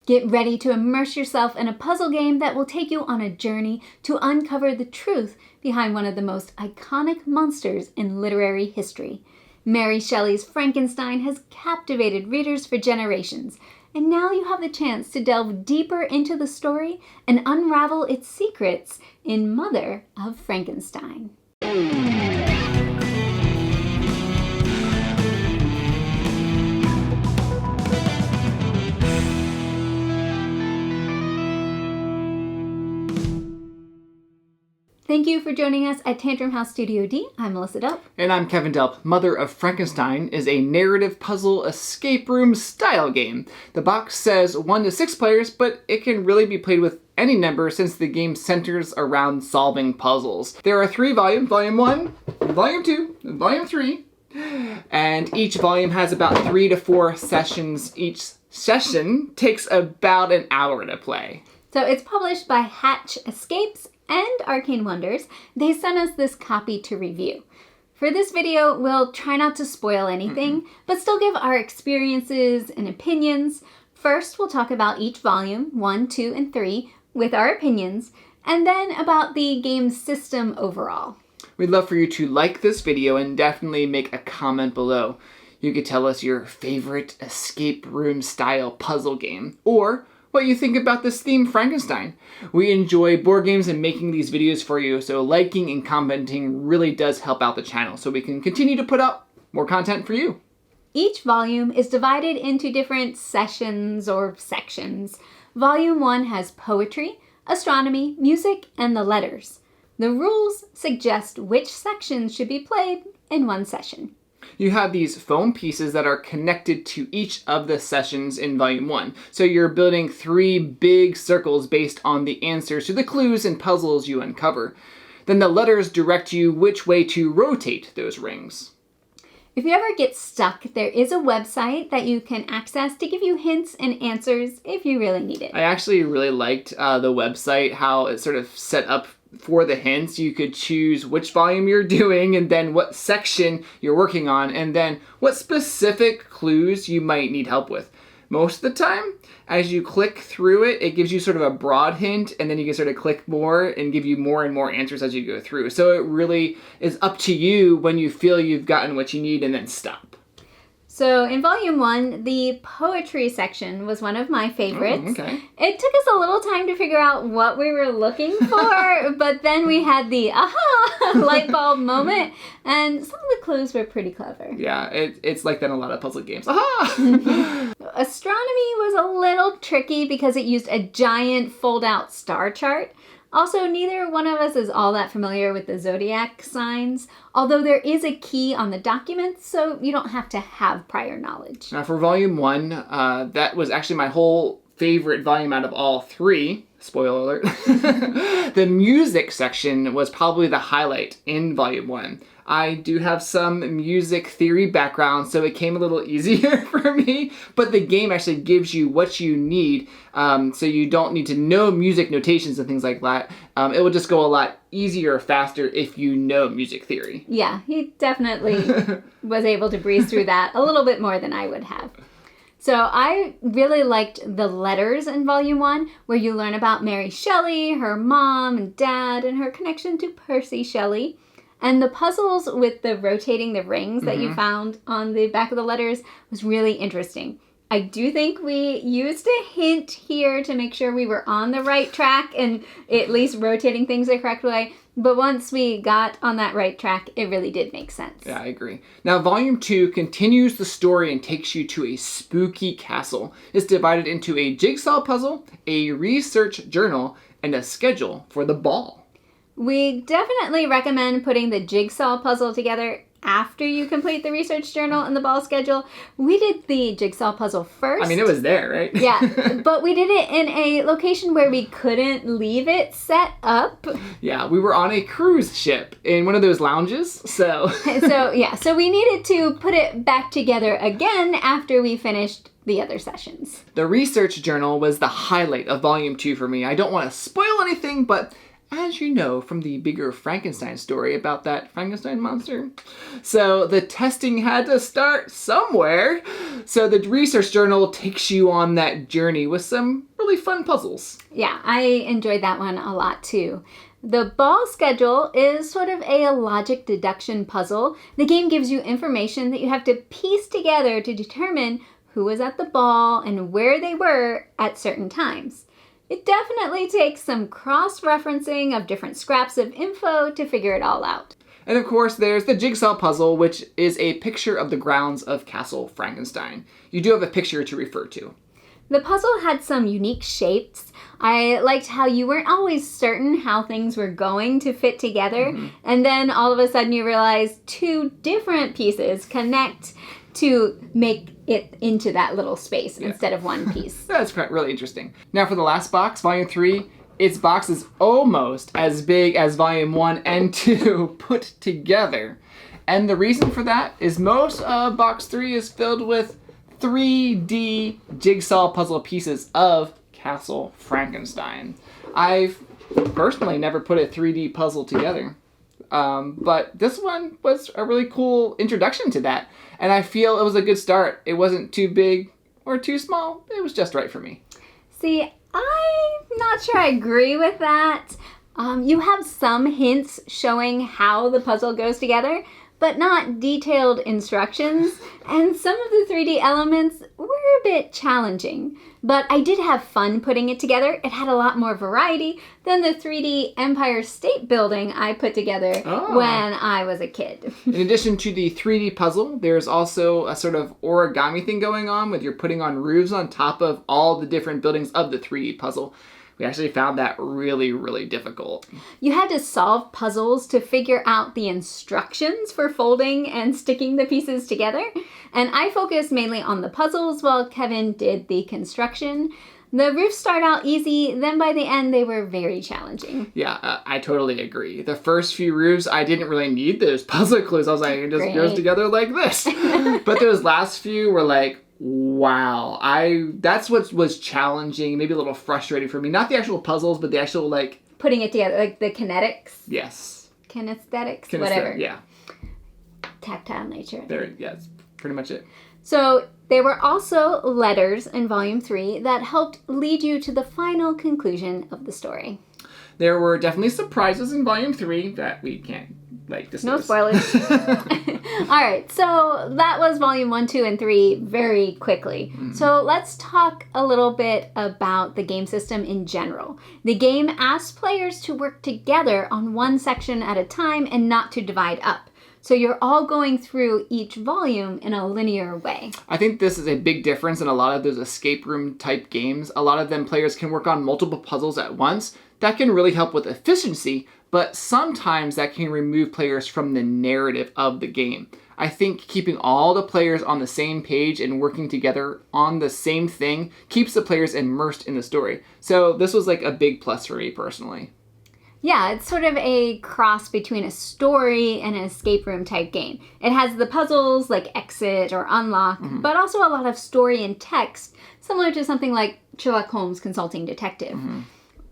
Get ready to immerse yourself in a puzzle game that will take you on a journey to uncover the truth behind one of the most iconic monsters in literary history. Mary Shelley's Frankenstein has captivated readers for generations, and now you have the chance to delve deeper into the story and unravel its secrets in Mother of Frankenstein. Thank you for joining us at Tantrum House Studio D. I'm Melissa Delp. And I'm Kevin Delp. Mother of Frankenstein is a narrative puzzle escape room style game. The box says 1 to 6 players, but it can really be played with any number since the game centers around solving puzzles. There are 3 volumes, Volume 1, Volume 2, and Volume 3. And each volume has about 3 to 4 sessions. Each session takes about an hour to play. So it's published by Hatch Escapes and Arcane Wonders. They sent us this copy to review. For this video, we'll try not to spoil anything, but still give our experiences and opinions. First, we'll talk about each volume, 1, 2, and 3, with our opinions, and then about the game's system overall. We'd love for you to like this video and definitely make a comment below. You could tell us your favorite escape room style puzzle game, or what you think about this theme Frankenstein. We enjoy board games and making these videos for you, so liking and commenting really does help out the channel so we can continue to put out more content for you. Each volume is divided into different sessions or sections. Volume 1 has poetry, astronomy, music, and the letters. The rules suggest which sections should be played in one session. You have these foam pieces that are connected to each of the sessions in Volume 1. So you're building 3 big circles based on the answers to the clues and puzzles you uncover. Then the letters direct you which way to rotate those rings. If you ever get stuck, there is a website that you can access to give you hints and answers if you really need it. I actually really liked the website, how it's sort of set up for the hints. You could choose which volume you're doing and then what section you're working on and then what specific clues you might need help with. Most of the time, as you click through it, it gives you sort of a broad hint and then you can sort of click more and give you more and more answers as you go through. So it really is up to you when you feel you've gotten what you need and then stop. So in Volume 1, the poetry section was one of my favorites. Oh, okay. It took us a little time to figure out what we were looking for, but then we had the aha light bulb moment, and some of the clues were pretty clever. Yeah, it's like that in a lot of puzzle games. Aha! Astronomy was a little tricky because it used a giant fold-out star chart. Also, neither one of us is all that familiar with the zodiac signs, although there is a key on the document, so you don't have to have prior knowledge. Now for Volume 1, that was actually my whole favorite volume out of all 3. Spoiler alert. The music section was probably the highlight in Volume 1. I do have some music theory background, so it came a little easier for me, but the game actually gives you what you need, so you don't need to know music notations and things like that. It will just go a lot easier, faster if you know music theory. Yeah, he definitely was able to breeze through that a little bit more than I would have. So I really liked the letters in Volume 1, where you learn about Mary Shelley, her mom and dad, and her connection to Percy Shelley. And the puzzles with the rotating the rings that you found on the back of the letters was really interesting. I do think we used a hint here to make sure we were on the right track and at least rotating things the correct way. But once we got on that right track, it really did make sense. Yeah, I agree. Now, Volume 2 continues the story and takes you to a spooky castle. It's divided into a jigsaw puzzle, a research journal, and a schedule for the ball. We definitely recommend putting the jigsaw puzzle together after you complete the research journal and the ball schedule. We did the jigsaw puzzle first. I mean, it was there, right? Yeah, but we did it in a location where we couldn't leave it set up. Yeah, we were on a cruise ship in one of those lounges, so... So we needed to put it back together again after we finished the other sessions. The research journal was the highlight of Volume 2 for me. I don't want to spoil anything, but as you know from the bigger Frankenstein story about that Frankenstein monster. So the testing had to start somewhere. So the research journal takes you on that journey with some really fun puzzles. Yeah, I enjoyed that one a lot too. The ball schedule is sort of a logic deduction puzzle. The game gives you information that you have to piece together to determine who was at the ball and where they were at certain times. It definitely takes some cross-referencing of different scraps of info to figure it all out. And of course, there's the jigsaw puzzle, which is a picture of the grounds of Castle Frankenstein. You do have a picture to refer to. The puzzle had some unique shapes. I liked how you weren't always certain how things were going to fit together, and then all of a sudden you realize two different pieces connect to make it into that little space instead of one piece. That's really interesting. Now for the last box, Volume 3, its box is almost as big as Volume 1 and 2 put together. And the reason for that is most of Box 3 is filled with 3D jigsaw puzzle pieces of Castle Frankenstein. I've personally never put a 3D puzzle together. But this one was a really cool introduction to that. And I feel it was a good start. It wasn't too big or too small. It was just right for me. See, I'm not sure I agree with that. You have some hints showing how the puzzle goes together, but not detailed instructions. And some of the 3D elements were a bit challenging. But I did have fun putting it together. It had a lot more variety than the 3D Empire State Building I put together when I was a kid. In addition to the 3D puzzle, there's also a sort of origami thing going on with you're putting on roofs on top of all the different buildings of the 3D puzzle. We actually found that really, really difficult. You had to solve puzzles to figure out the instructions for folding and sticking the pieces together. And I focused mainly on the puzzles while Kevin did the construction. The roofs start out easy, then by the end they were very challenging. Yeah, I totally agree. The first few roofs, I didn't really need those puzzle clues. I was like, it just goes together like this. But those last few were like, wow, that's what was challenging, maybe a little frustrating for me. Not the actual puzzles, but the actual putting it together, like the kinetics. Yes. Kinesthetics, whatever. Yeah. Tactile nature. That's pretty much it. So there were also letters in Volume 3 that helped lead you to the final conclusion of the story. There were definitely surprises in Volume 3 that we can't discuss. No spoilers. All right, so that was Volume 1, 2, and 3 very quickly. So let's talk a little bit about the game system in general. The game asks players to work together on one section at a time and not to divide up. So you're all going through each volume in a linear way. I think this is a big difference in a lot of those escape room type games. A lot of them players can work on multiple puzzles at once. That can really help with efficiency, but sometimes that can remove players from the narrative of the game. I think keeping all the players on the same page and working together on the same thing keeps the players immersed in the story. So this was a big plus for me personally. Yeah, it's sort of a cross between a story and an escape room type game. It has the puzzles like exit or unlock, but also a lot of story and text, similar to something like Sherlock Holmes Consulting Detective.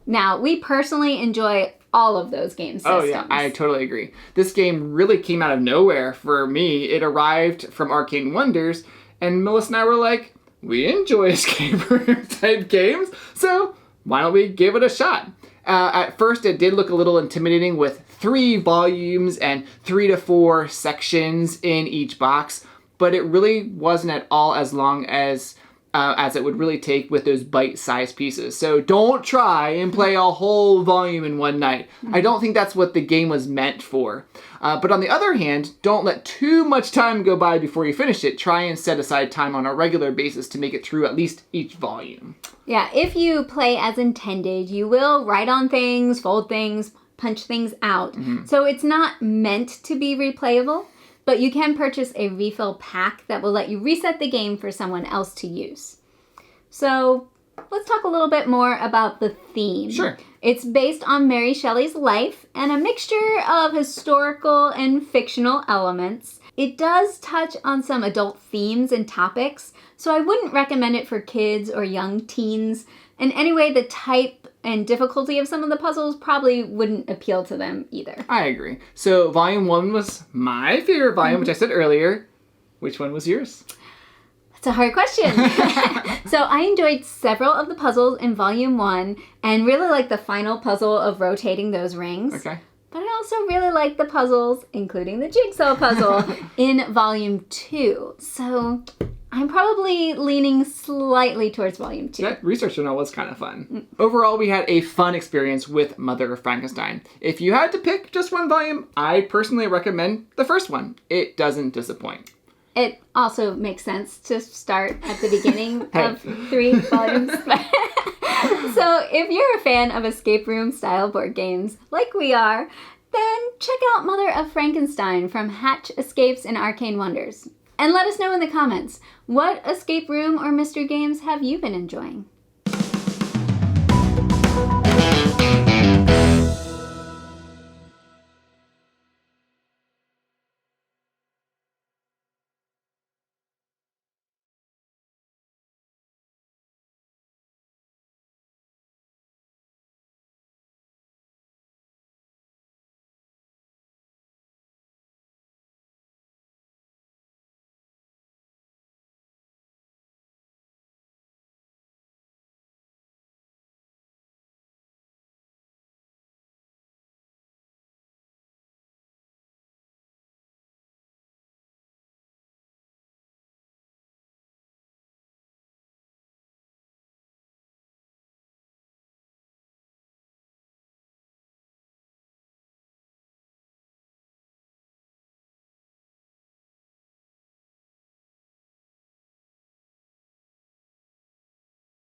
Now, we personally enjoy all of those game systems. Oh yeah, I totally agree. This game really came out of nowhere for me. It arrived from Arcane Wonders, and Melissa and I were like, we enjoy escape room type games, so why don't we give it a shot? At first, it did look a little intimidating with 3 volumes and 3 to 4 sections in each box, but it really wasn't at all as long as it would really take with those bite-sized pieces. So don't try and play a whole volume in one night. I don't think that's what the game was meant for. But on the other hand, don't let too much time go by before you finish it. Try and set aside time on a regular basis to make it through at least each volume. Yeah, if you play as intended, you will write on things, fold things, punch things out. So it's not meant to be replayable. But you can purchase a refill pack that will let you reset the game for someone else to use. So let's talk a little bit more about the theme. Sure. It's based on Mary Shelley's life and a mixture of historical and fictional elements. It does touch on some adult themes and topics, so I wouldn't recommend it for kids or young teens. And anyway, the type and difficulty of some of the puzzles probably wouldn't appeal to them either. I agree. So volume 1 was my favorite volume, which I said earlier. Which one was yours? That's a hard question. So I enjoyed several of the puzzles in volume 1 and really liked the final puzzle of rotating those rings. Okay. But I also really liked the puzzles, including the jigsaw puzzle, in volume 2. So I'm probably leaning slightly towards volume 2. That research journal was kind of fun. Overall, we had a fun experience with Mother of Frankenstein. If you had to pick just one volume, I personally recommend the first one. It doesn't disappoint. It also makes sense to start at the beginning of 3 volumes. So if you're a fan of escape room style board games like we are, then check out Mother of Frankenstein from Hatch Escapes and Arcane Wonders. And let us know in the comments, what escape room or mystery games have you been enjoying?